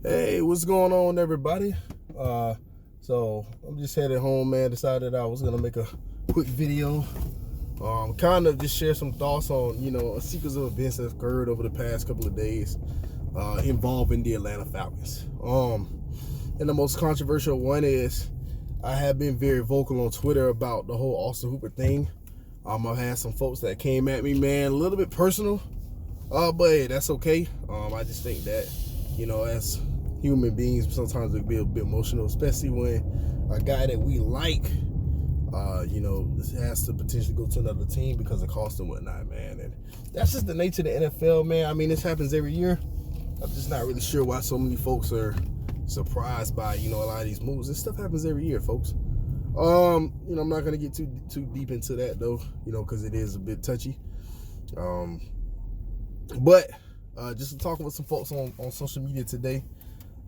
Hey, what's going on, everybody? So I'm just headed home, man. Decided I was gonna make a quick video, kind of just share some thoughts on, a sequence of events that occurred over the past couple of days, involving the Atlanta Falcons. And the most controversial one is I have been very vocal on Twitter about the whole Austin Hooper thing. I've had some folks that came at me, man, a little bit personal, but hey, that's okay. I just think that, as human beings, sometimes we can be a bit emotional, especially when a guy that we like, has to potentially go to another team because of cost and whatnot, man. And that's just the nature of the NFL, man. I mean, this happens every year. I'm just not really sure why so many folks are surprised by, a lot of these moves. This stuff happens every year, folks. I'm not gonna get too deep into that though, because it is a bit touchy. But just talking with some folks on social media today,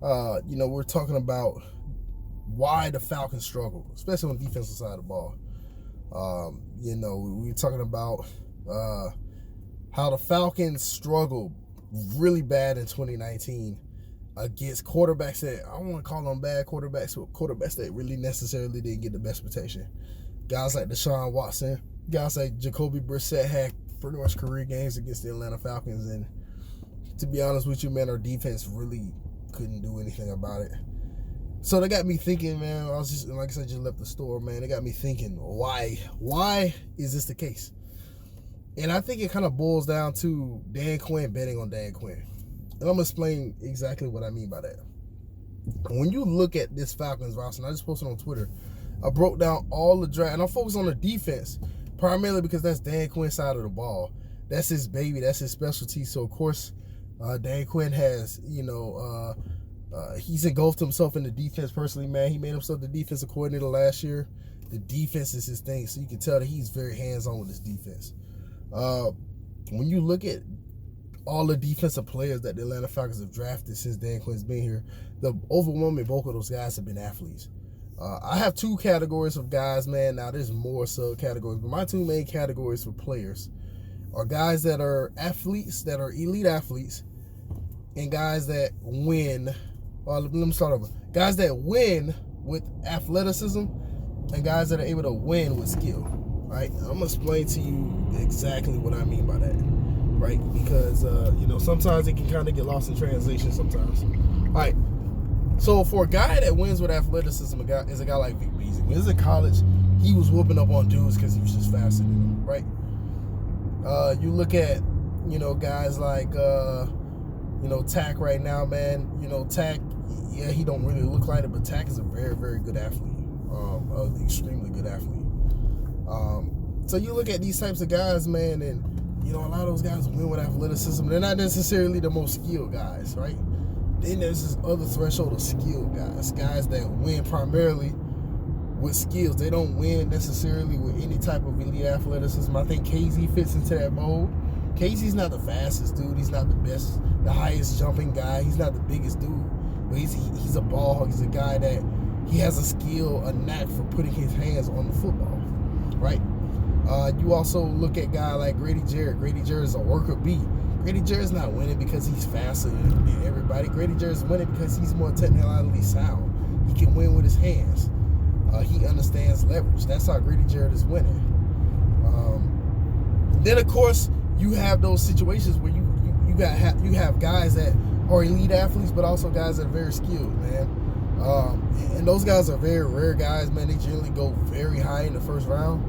we're talking about why the Falcons struggle, especially on the defensive side of the ball. We're talking about how the Falcons struggled really bad in 2019 against quarterbacks that, I don't want to call them bad quarterbacks, but quarterbacks that really necessarily didn't get the best protection. Guys like Deshaun Watson, guys like Jacoby Brissett had pretty much career games against the Atlanta Falcons, and to be honest with you, man, our defense really couldn't do anything about it. So they got me thinking, man. I was just, like I said, just left the store, man. They got me thinking, why is this the case? And I think it kind of boils down to Dan Quinn betting on Dan Quinn. And I'm going to explain exactly what I mean by that. When you look at this Falcons roster, and I just posted on Twitter, I broke down all the draft, and I'm focused on the defense, primarily because that's Dan Quinn's side of the ball. That's his baby. That's his specialty. So, of course, Dan Quinn has, he's engulfed himself in the defense personally, man. He made himself the defensive coordinator last year. The defense is his thing, so you can tell that he's very hands-on with his defense. When you look at all the defensive players that the Atlanta Falcons have drafted since Dan Quinn's been here, the overwhelming bulk of those guys have been athletes. I have two categories of guys, man. Now, there's more subcategories, but my two main categories for players are guys that are athletes, that are elite athletes, and guys that win. Well, let me start over. Guys that win with athleticism and guys that are able to win with skill. Right? I'm going to explain to you exactly what I mean by that. Right? Because, sometimes it can kind of get lost in translation sometimes. All right. So for a guy that wins with athleticism, is a guy like Vic Beasley. When he was in college, he was whooping up on dudes because he was just faster than them. Right? You look at, guys like, Tack right now, man. Tack, yeah, he don't really look like it, but Tack is a very, very good athlete. An extremely good athlete. So you look at these types of guys, man, and, a lot of those guys win with athleticism. They're not necessarily the most skilled guys, right? Then there's this other threshold of skilled guys that win primarily with skills. They don't win necessarily with any type of elite athleticism. I think KZ fits into that mold. KZ's not the fastest dude. He's not the best, the highest jumping guy. He's not the biggest dude. But he's a ball hog. He's a guy that he has a skill, a knack for putting his hands on the football, right? You also look at a guy like Grady Jarrett. Grady Jarrett is a worker bee. Grady Jarrett's not winning because he's faster than everybody. Grady Jarrett's winning because he's more technically sound. He can win with his hands. He understands leverage. That's how Grady Jarrett is winning. Then, of course, you have those situations where you have guys that are elite athletes, but also guys that are very skilled, man. And those guys are very rare guys, man. They generally go very high in the first round.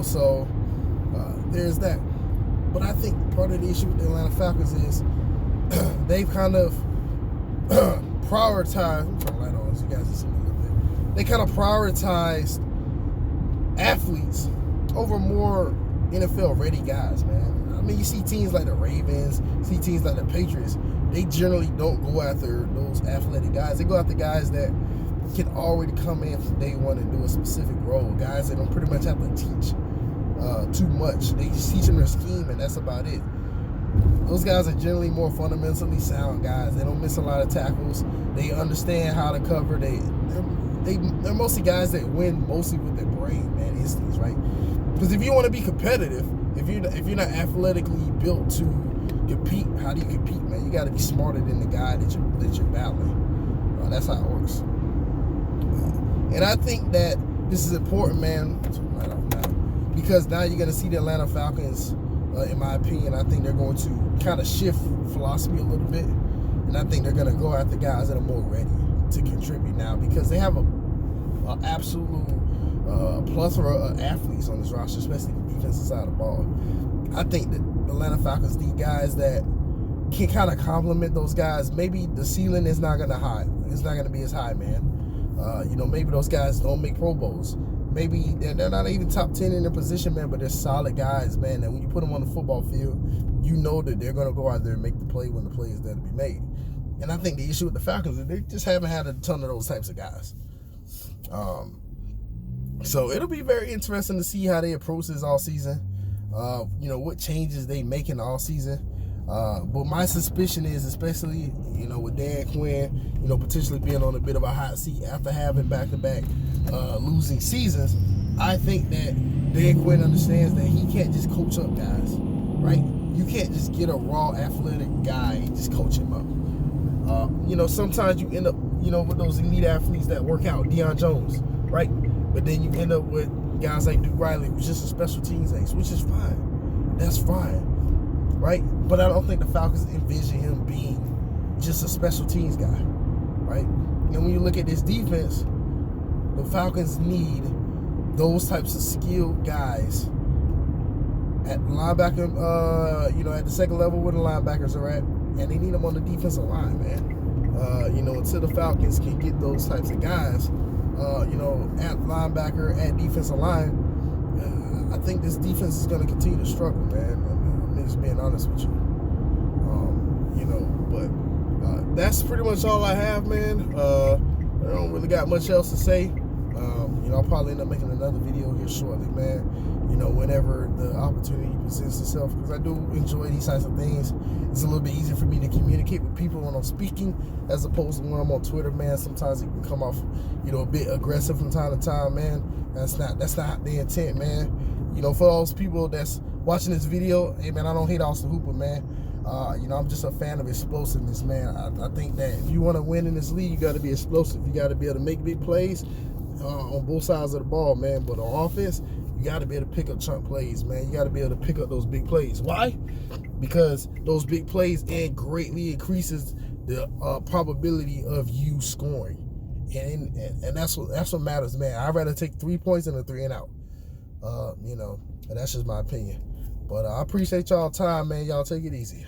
So there's that. But I think part of the issue with the Atlanta Falcons is they've kind of prioritized. I'm turning the light on so you guys can see me a little bit. They kind of prioritized athletes over more NFL-ready guys, man. I mean, you see teams like the Ravens, see teams like the Patriots. They generally don't go after those athletic guys. They go after guys that can already come in from day one and do a specific role. Guys that don't pretty much have to teach too much. They just teach them their scheme, and that's about it. Those guys are generally more fundamentally sound guys. They don't miss a lot of tackles. They understand how to cover. They're mostly guys that win mostly with their brain, man, instincts, right? Because if you want to be competitive, if you're not athletically built to compete. How do you compete, man? You got to be smarter than the guy that you're battling. That's how it works. And I think that this is important, man, right off now, because now you're going to see the Atlanta Falcons, in my opinion, I think they're going to kind of shift philosophy a little bit. And I think they're going to go after guys that are more ready to contribute now, because they have a absolute plethora of athletes on this roster, especially the defensive side of the ball. I think that the Atlanta Falcons need guys that can kind of complement those guys. Maybe the ceiling is not going to high. It's not going to be as high, man. Maybe those guys don't make Pro Bowls. Maybe they're not even top 10 in their position, man, but they're solid guys, man. And when you put them on the football field, you know that they're going to go out there and make the play when the play is there to be made. And I think the issue with the Falcons is they just haven't had a ton of those types of guys. So it'll be very interesting to see how they approach this all season. What changes they make in the all season. But my suspicion is, especially, with Dan Quinn, potentially being on a bit of a hot seat after having back-to-back losing seasons, I think that Dan Quinn understands that he can't just coach up guys, right? You can't just get a raw athletic guy and just coach him up. Sometimes you end up, with those elite athletes that work out, Deion Jones, right? But then you end up with guys like Duke Riley, who's just a special teams ace, which is fine. That's fine, right? But I don't think the Falcons envision him being just a special teams guy, right? And when you look at this defense, the Falcons need those types of skilled guys at linebacker, at the second level where the linebackers are at, and they need them on the defensive line, man. Until the Falcons can get those types of guys, at linebacker, at defensive line, I think this defense is going to continue to struggle, man. I'm just being honest with you. But that's pretty much all I have, man. I don't really got much else to say. I'll probably end up making another video here shortly, man. Whenever the opportunity presents itself, because I do enjoy these types of things. It's a little bit easier for me to communicate with people when I'm speaking, as opposed to when I'm on Twitter, man. Sometimes it can come off, a bit aggressive from time to time, man. That's not the intent, man. For those people that's watching this video, hey, man, I don't hate Austin Hooper, man. I'm just a fan of explosiveness, man. I think that if you want to win in this league, you got to be explosive. You got to be able to make big plays on both sides of the ball, man. But on offense, you got to be able to pick up chunk plays, man. You got to be able to pick up those big plays. Why? Because those big plays greatly increases the probability of you scoring, and that's what matters, man. I'd rather take 3 points than a 3 and out. And that's just my opinion. But I appreciate y'all time, man. Y'all take it easy.